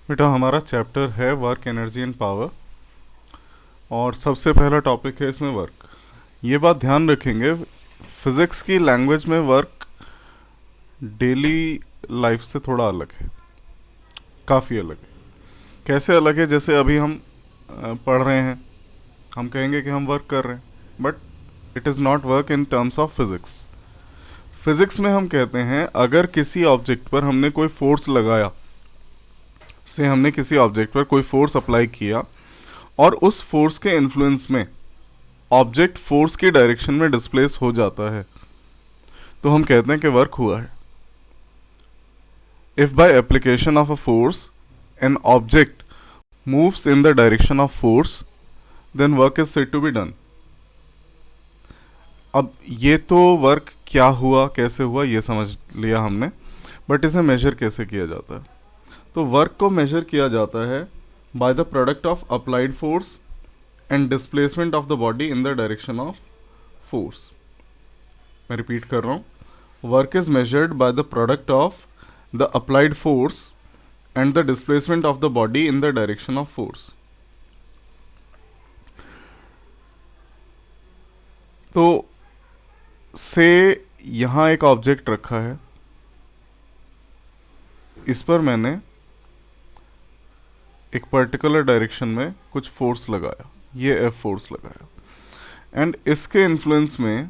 बेटा हमारा चैप्टर है वर्क एनर्जी एंड पावर और सबसे पहला टॉपिक है इसमें वर्क। ये बात ध्यान रखेंगे, फिज़िक्स की लैंग्वेज में वर्क डेली लाइफ से थोड़ा अलग है, काफ़ी अलग है। कैसे अलग है? जैसे अभी हम पढ़ रहे हैं, हम कहेंगे कि हम वर्क कर रहे हैं, but it is not work in terms of physics. Physics में हम कहते हैं अगर किसी ऑब्जेक्ट पर हमने कोई फोर्स लगाया, से हमने किसी ऑब्जेक्ट पर कोई फोर्स अप्लाई किया और उस फोर्स के इन्फ्लुएंस में ऑब्जेक्ट फोर्स की डायरेक्शन में डिस्प्लेस हो जाता है, तो हम कहते हैं कि वर्क हुआ है। If by application of a force an object moves in the direction of force then work is said to be done. अब ये तो वर्क क्या हुआ, कैसे हुआ, ये समझ लिया हमने, बट इसे मेजर कैसे किया जाता है? तो वर्क को मेजर किया जाता है by the product of applied force and displacement of the body in the direction of force. मैं रिपीट कर रहा हूँ, work is measured by the product of the applied force and the displacement of the body in the direction of force. तो से यहां एक object रखा है, इस पर मैंने एक पर्टिकुलर डायरेक्शन में कुछ फोर्स लगाया, ये एफ फोर्स लगाया, एंड इसके इन्फ्लुएंस में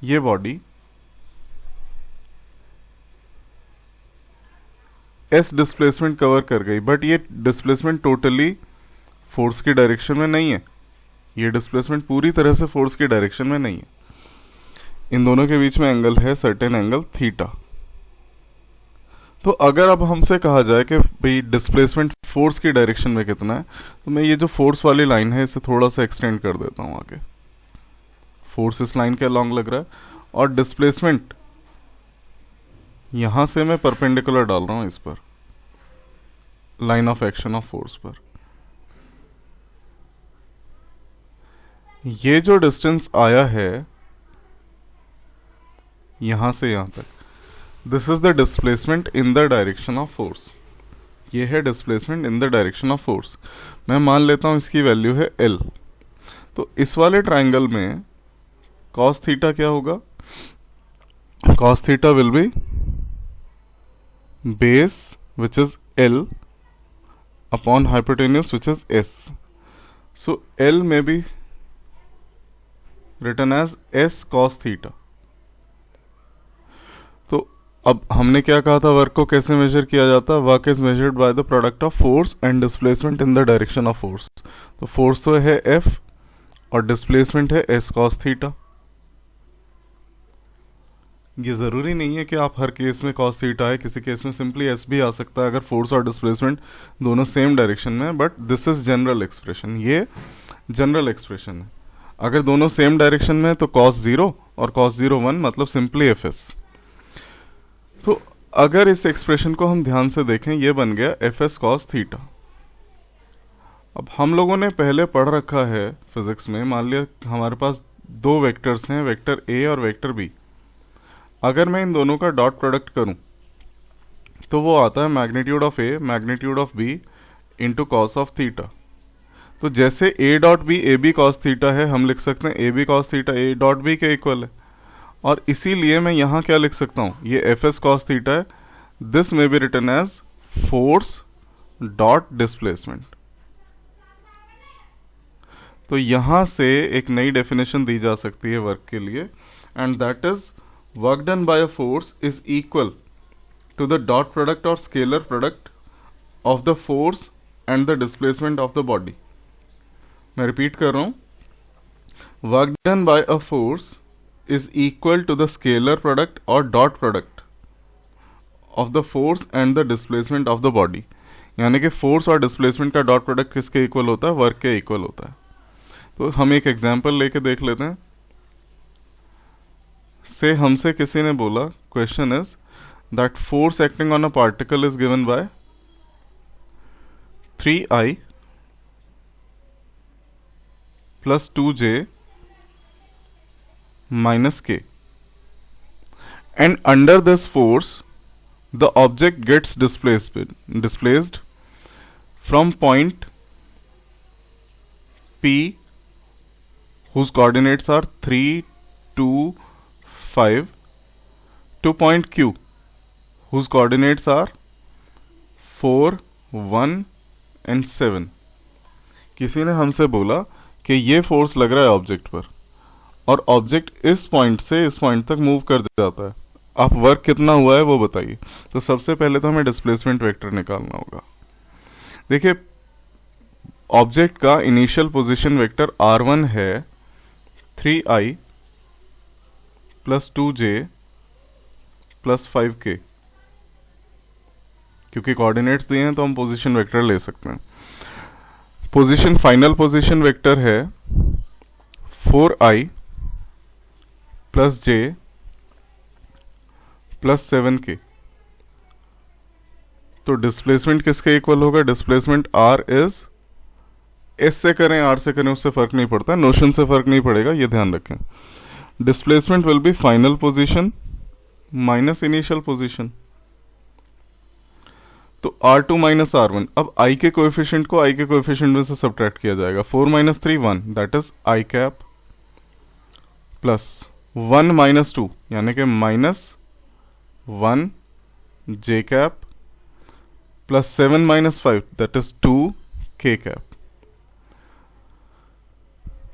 ये बॉडी एस डिस्प्लेसमेंट कवर कर गई, बट ये डिस्प्लेसमेंट टोटली फोर्स की डायरेक्शन में नहीं है। ये डिस्प्लेसमेंट पूरी तरह से फोर्स की डायरेक्शन में नहीं है। इन दोनों के बीच में एंगल है सर्टेन एंगल थीटा। तो अगर अब हमसे कहा जाए कि भाई डिस्प्लेसमेंट फोर्स की डायरेक्शन में कितना है, तो मैं ये जो फोर्स वाली लाइन है इसे थोड़ा सा एक्सटेंड कर देता हूँ आगे। फोर्स इस लाइन के अलॉन्ग लग रहा है और डिस्प्लेसमेंट यहां से मैं परपेंडिकुलर डाल रहा हूं इस पर, line of action of force पर। ये जो डिस्टेंस आया है यहां से यहां तक, this is the displacement in the direction of force. ये है displacement in the direction of force. मैं मान लेता हूं इसकी वैल्यू है L। तो इस वाले ट्राइंगल में cos थीटा क्या होगा? cos theta will be base which is L upon hypotenuse which is S. So L may be written as S cos theta. तो अब हमने क्या कहा था, वर्क को कैसे मेजर किया जाता है? Work is measured by the product of force and displacement in the direction of force. तो फोर्स तो है F और डिस्प्लेसमेंट है S cos थीटा। ये ज़रूरी नहीं है कि आप हर केस में cos थीटा है, किसी केस में सिंपली S भी आ सकता है अगर फोर्स और डिस्प्लेसमेंट दोनों सेम डायरेक्शन में है, but this is general expression. ये जनरल एक्सप्रेशन है। अगर दोनों सेम डायरेक्शन में है तो cos 0 और cos 0 1, मतलब सिंपली Fs। तो अगर इस एक्सप्रेशन को हम ध्यान से देखें, ये बन गया Fs cos थीटा। अब हम लोगों ने पहले पढ़ रखा है फिजिक्स में, मान लिया हमारे पास दो वेक्टर्स हैं, वेक्टर A और वेक्टर B। अगर मैं इन दोनों का डॉट प्रोडक्ट करूं तो वो आता है magnitude of A magnitude of B into cos of theta. तो जैसे A dot B A B cos theta है, हम लिख सकते हैं A B cos theta A dot B के इक्वल है, और इसीलिए मैं यहाँ क्या लिख सकता हूँ, ये Fs cos थीटा है। This may be written as force dot displacement. तो यहाँ से एक नई डेफिनेशन दी जा सकती है वर्क के लिए, and that is work done by a force is equal to the dot product or scalar product of the force and the displacement of the body. मैं रिपीट कर रहा हूँ, work done by a force is equal to the scalar product or dot product of the force and the displacement of the body. यानी कि force और displacement का dot product किसके equal होता है? वर्क के इक्वल होता है। तो हम एक एग्जाम्पल लेके देख लेते हैं। से हमसे किसी ने बोला, question is that force acting on a particle is given by 3I plus 2J minus K, and under this force the object gets displaced from point P whose coordinates are 3, 2, 5 to point Q whose coordinates are 4, 1 and 7. किसी ने हमसे बोला कि ये force लग रहा है object पर और ऑब्जेक्ट इस पॉइंट से इस पॉइंट तक मूव कर जाता है, आप वर्क कितना हुआ है वो बताइए। तो सबसे पहले तो हमें डिस्प्लेसमेंट वेक्टर निकालना होगा। देखिए, ऑब्जेक्ट का इनिशियल पोजीशन वेक्टर r1 है 3i plus 2j plus 5k। क्योंकि कोऑर्डिनेट्स दिए हैं तो हम पोजीशन वेक्टर ले सकते हैं। पोजीशन फाइनल पोजीशन वेक्टर है 4i plus j plus 7k। तो डिस्प्लेसमेंट किसके इक्वल होगा? डिस्प्लेसमेंट r इज, एस से करें आर से करें उससे फर्क नहीं पड़ता, नोशन से फर्क नहीं पड़ेगा, ये ध्यान रखें। Displacement will be final position minus initial position. तो r2 माइनस r1, अब i के कोएफिशिएंट को i के कोएफिशिएंट में से सब्ट्रैक्ट किया जाएगा। 4 minus 3 1, that is i cap, plus 1 minus 2 यानी कि minus 1 j cap, plus 7 minus 5 that is 2 k cap.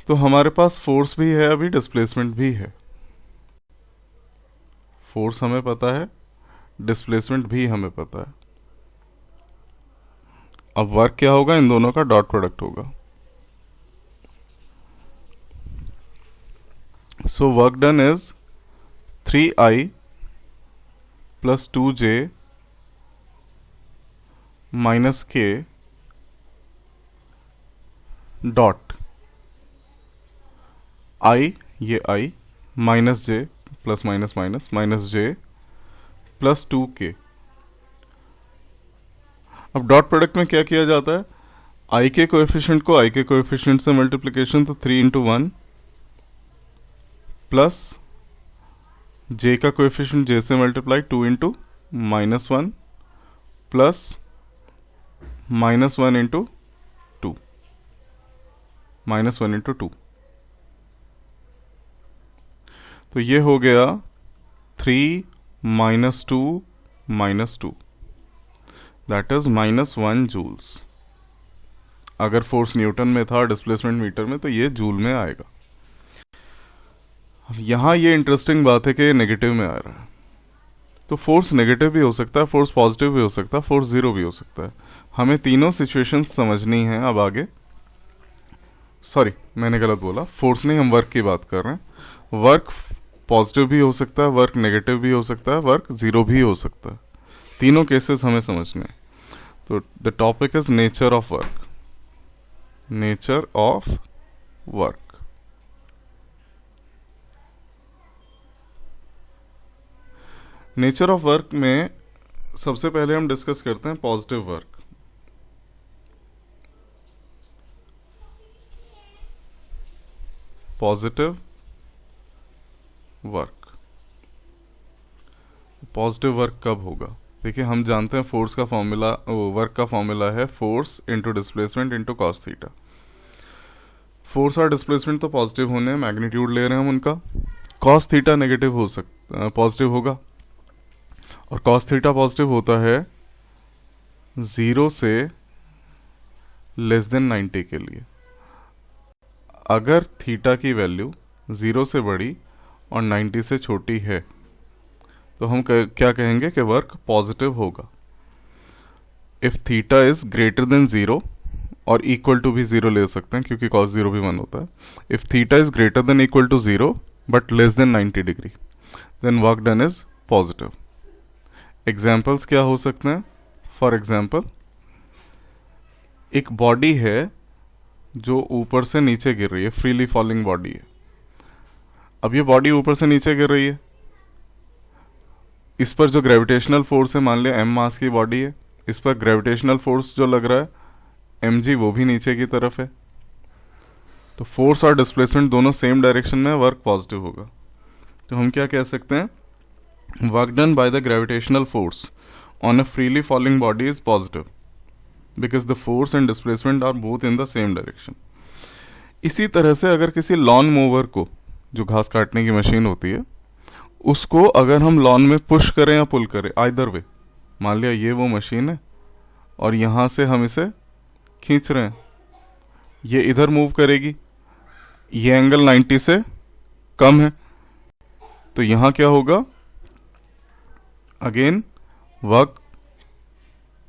तो हमारे पास फोर्स भी है, अभी डिस्प्लेसमेंट भी है। फोर्स हमें पता है, डिस्प्लेसमेंट भी हमें पता है। अब वर्क क्या होगा? इन दोनों का डॉट प्रोडक्ट होगा। So work done is 3i plus 2j minus k dot i, ये i minus j plus minus minus minus j plus 2k। अब डॉट प्रोडक्ट में क्या किया जाता है? i के कोएफिशिएंट को i के कोएफिशिएंट से मल्टीप्लिकेशन, तो 3 इंटू 1 प्लस j का कोएफिशिएंट j से multiply 2 into minus 1 plus minus 1 into 2, minus 1 into 2। तो ये हो गया 3 minus 2 minus 2, that is minus 1 joules. अगर फोर्स न्यूटन में था, डिस्प्लेसमेंट मीटर में, तो ये जूल में आएगा। यहाँ ये इंटरेस्टिंग बात है कि ये नेगेटिव में आ रहा है। तो फोर्स नेगेटिव भी हो सकता है, फोर्स पॉजिटिव भी हो सकता है, फोर्स जीरो भी हो सकता है। हमें तीनों सिचुएशंस समझनी है। अब आगे, सॉरी मैंने गलत बोला, फोर्स नहीं, हम वर्क की बात कर रहे हैं। वर्क पॉजिटिव भी हो सकता है, वर्क नेगेटिव भी हो सकता है, वर्क जीरो भी हो सकता है। तीनों केसेस हमें समझने हैं। तो the topic is nature of work. Nature of work. Nature of work में सबसे पहले हम डिस्कस करते हैं positive work. Positive work. Positive work कब होगा? देखिए, हम जानते हैं फोर्स का फॉर्मूला, वर्क का फॉर्मूला है force into displacement into cos theta. Force और डिस्प्लेसमेंट तो पॉजिटिव होने हैं, मैग्नीट्यूड ले रहे हैं हम उनका। कॉस थीटा नेगेटिव हो सकता, पॉजिटिव होगा, और कॉस थीटा पॉजिटिव होता है 0 से लेस देन 90 के लिए। अगर थीटा की वैल्यू 0 से बड़ी और 90 से छोटी है तो हम क्या कहेंगे कि वर्क पॉजिटिव होगा। If theta is greater then 0 और इक्वल टू भी 0 ले सकते हैं क्योंकि cos 0 भी 1 होता है। If theta is greater than equal to 0 but less than 90 degree, then work done is positive. Examples क्या हो सकते हैं? फॉर एग्जाम्पल, एक बॉडी है जो ऊपर से नीचे गिर रही है, फ्रीली फॉलिंग बॉडी है। अब ये बॉडी ऊपर से नीचे गिर रही है, इस पर जो ग्रेविटेशनल फोर्स है, मान लिया m मास की बॉडी है, इस पर ग्रेविटेशनल फोर्स जो लग रहा है mg, वो भी नीचे की तरफ है। तो फोर्स और डिस्प्लेसमेंट दोनों सेम डायरेक्शन में, वर्क पॉजिटिव होगा। तो हम क्या कह सकते हैं work done by the gravitational force on a freely falling body is positive because the force and displacement are both in the same direction. इसी तरह से अगर किसी लॉन मूवर को, जो घास काटने की मशीन होती है, उसको अगर हम लॉन में पुश करें या पुल करें, आइदर वे, मान लिया ये वो मशीन है और यहाँ से हम इसे खींच रहे हैं, ये इधर मूव करेगी, ये एंगल 90 से कम है, तो यहाँ क्या होगा, अगेन वर्क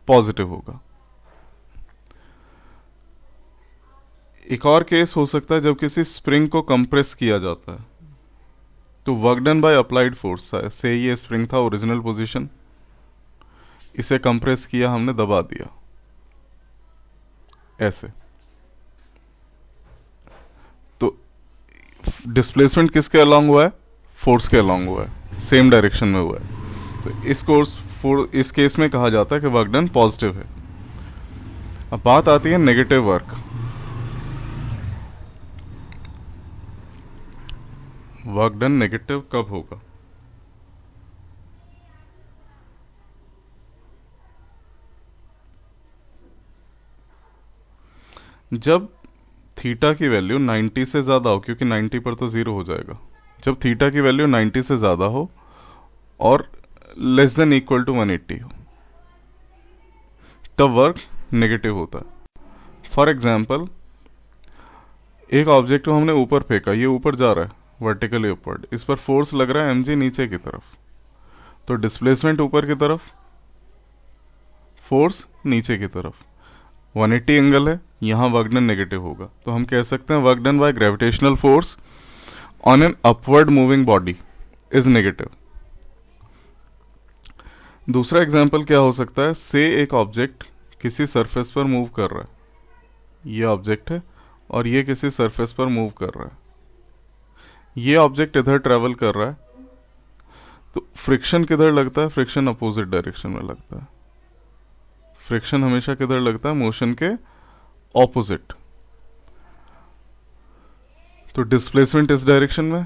पॉजिटिव होगा। एक और केस हो सकता है जब किसी स्प्रिंग को कंप्रेस किया जाता है, तो work done by applied force से, ये स्प्रिंग था ओरिजिनल पोजीशन, इसे कंप्रेस किया, हमने दबा दिया ऐसे, तो डिस्प्लेसमेंट किसके अलोंग हुआ है, फोर्स के अलोंग हुआ है, सेम डायरेक्शन में हुआ है। तो इस केस में कहा जाता है कि वर्क डन पॉजिटिव है। अब बात आती है negative work. Work done negative कब होगा? जब थीटा की वैल्यू 90 से ज़्यादा हो, क्योंकि 90 पर तो ज़ीरो हो जाएगा। जब थीटा की वैल्यू 90 से ज़्यादा हो और लेस देन इक्वल टू 180 हो, तब वर्क नेगेटिव होता है। फॉर एग्जाम्पल, एक ऑब्जेक्ट को हमने ऊपर फेंका, ये ऊपर जा रहा है वर्टिकली upward, इस पर फोर्स लग रहा है mg नीचे की तरफ, तो डिस्प्लेसमेंट ऊपर की तरफ, फोर्स नीचे की तरफ, 180 एंगल है, यहाँ वर्क डन नेगेटिव होगा। तो हम कह सकते हैं work done by gravitational force on an upward moving body is negative. दूसरा एग्जाम्पल क्या हो सकता है, से एक ऑब्जेक्ट किसी सरफेस पर मूव कर रहा है, ये ऑब्जेक्ट है और ये किसी सरफेस पर मूव कर रहा है, ये ऑब्जेक्ट इधर ट्रेवल कर रहा है, तो फ्रिक्शन किधर लगता है, फ्रिक्शन अपोजिट डायरेक्शन में लगता है। फ्रिक्शन हमेशा किधर लगता है, मोशन के ऑपोजिट। तो डिस्प्लेसमेंट इस डायरेक्शन में,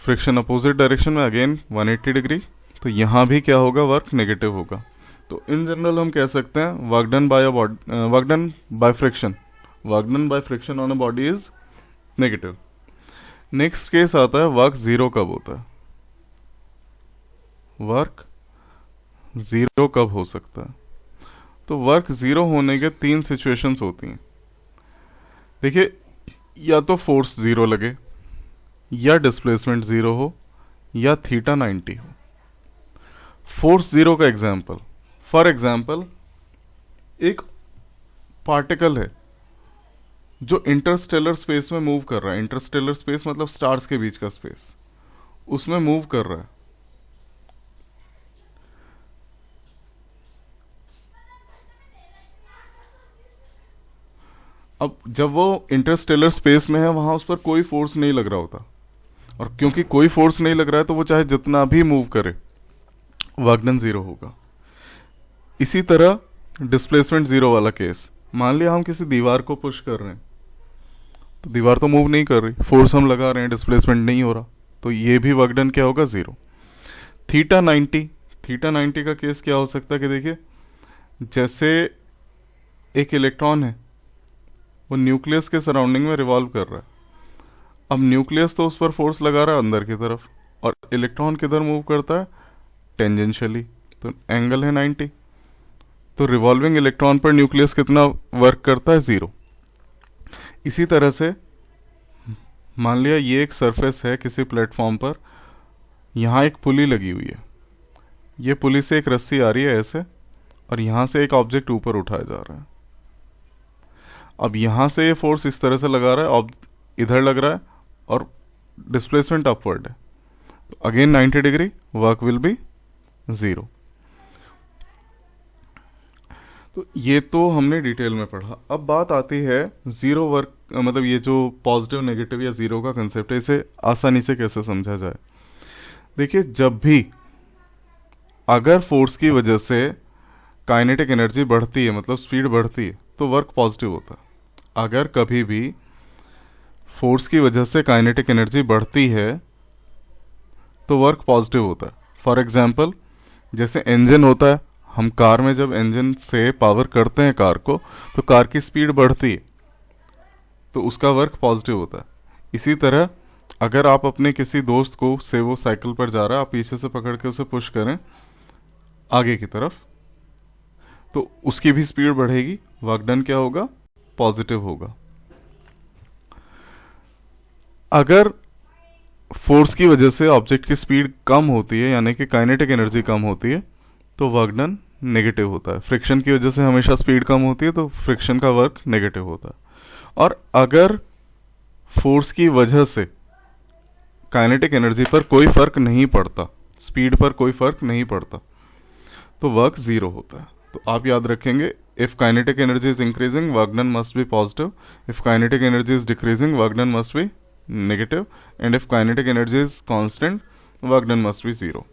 फ्रिक्शन अपोजिट डायरेक्शन में, अगेन 180 डिग्री, तो यहां भी क्या होगा, वर्क नेगेटिव होगा। तो इन जनरल हम कह सकते हैं work done by friction on a body is negative. Next case आता है वर्क जीरो कब होता है। वर्क जीरो कब हो सकता है? तो वर्क जीरो होने के 3 सिचुएशंस होती हैं। देखिए, या तो फोर्स जीरो लगे, या डिस्प्लेसमेंट जीरो हो, या थीटा 90 हो। फोर्स जीरो का एग्जाम्पल, फॉर एग्जाम्पल एक पार्टिकल है जो इंटरस्टेलर स्पेस में मूव कर रहा है, इंटरस्टेलर स्पेस मतलब स्टार्स के बीच का स्पेस, उसमें मूव कर रहा है। अब जब वो इंटरस्टेलर स्पेस में है, वहां उस पर कोई फोर्स नहीं लग रहा होता, और क्योंकि कोई फोर्स नहीं लग रहा है तो वो चाहे जितना भी मूव करे, वर्क डन जीरो होगा। इसी तरह डिस्प्लेसमेंट जीरो वाला केस, मान लिया हम किसी दीवार को पुश कर रहे हैं, तो दीवार तो मूव नहीं कर रही, फोर्स हम लगा रहे हैं, डिस्प्लेसमेंट नहीं हो रहा, तो ये भी वर्क डन क्या होगा, जीरो। थीटा 90 का केस क्या हो सकता है कि देखिए, जैसे एक इलेक्ट्रॉन है, वो न्यूक्लियस के सराउंडिंग में रिवॉल्व कर रहा है। अब न्यूक्लियस तो उस पर फोर्स लगा रहा है अंदर की तरफ, और इलेक्ट्रॉन किधर मूव करता है, टेंजेंशियली, तो एंगल है 90, तो रिवॉल्विंग इलेक्ट्रॉन पर न्यूक्लियस कितना वर्क करता है, जीरो। इसी तरह से मान लिया ये एक सरफेस है किसी प्लेटफॉर्म पर, यहाँ एक पुली लगी हुई है, ये पुली से एक रस्सी आ रही है ऐसे, और यहाँ से एक ऑब्जेक्ट ऊपर उठाया जा रहा है। अब यहाँ से ये फोर्स इस तरह से लगा रहा है, इधर लग रहा है, और डिस्प्लेसमेंट अपवर्ड है, तो again 90 degree, work will be zero. तो ये तो हमने डिटेल में पढ़ा। अब बात आती है जीरो वर्क, मतलब ये जो पॉजिटिव नेगेटिव या जीरो का कंसेप्ट है, इसे आसानी से कैसे समझा जाए। देखिए, जब भी अगर फोर्स की वजह से काइनेटिक एनर्जी बढ़ती है, मतलब स्पीड बढ़ती है, तो वर्क पॉजिटिव होता है। अगर कभी भी फोर्स की वजह से काइनेटिक एनर्जी बढ़ती है तो वर्क पॉजिटिव होता है। फॉर एग्जाम्पल, जैसे इंजन होता है, हम कार में जब इंजन से पावर करते हैं कार को, तो कार की स्पीड बढ़ती है, तो उसका वर्क पॉजिटिव होता है। इसी तरह अगर आप अपने किसी दोस्त को से वो साइकिल पर जा रहा है, आप पीछे से पकड़ के उसे पुश करें आगे की तरफ, तो उसकी भी स्पीड बढ़ेगी, वर्क डन क्या होगा, पॉजिटिव होगा। अगर फोर्स की वजह से ऑब्जेक्ट की स्पीड कम होती है, यानी कि काइनेटिक एनर्जी कम होती है, तो वर्क डन नेगेटिव होता है। फ्रिक्शन की वजह से हमेशा स्पीड कम होती है, तो फ्रिक्शन का वर्क नेगेटिव होता है। और अगर फोर्स की वजह से काइनेटिक एनर्जी पर कोई फर्क नहीं पड़ता, स्पीड पर कोई फर्क नहीं पड़ता, तो वर्क जीरो होता है। तो आप याद रखेंगे, if kinetic energy is increasing, work done must be positive. If kinetic energy is decreasing, work done must be negative. And if kinetic energy is constant, work done must be zero.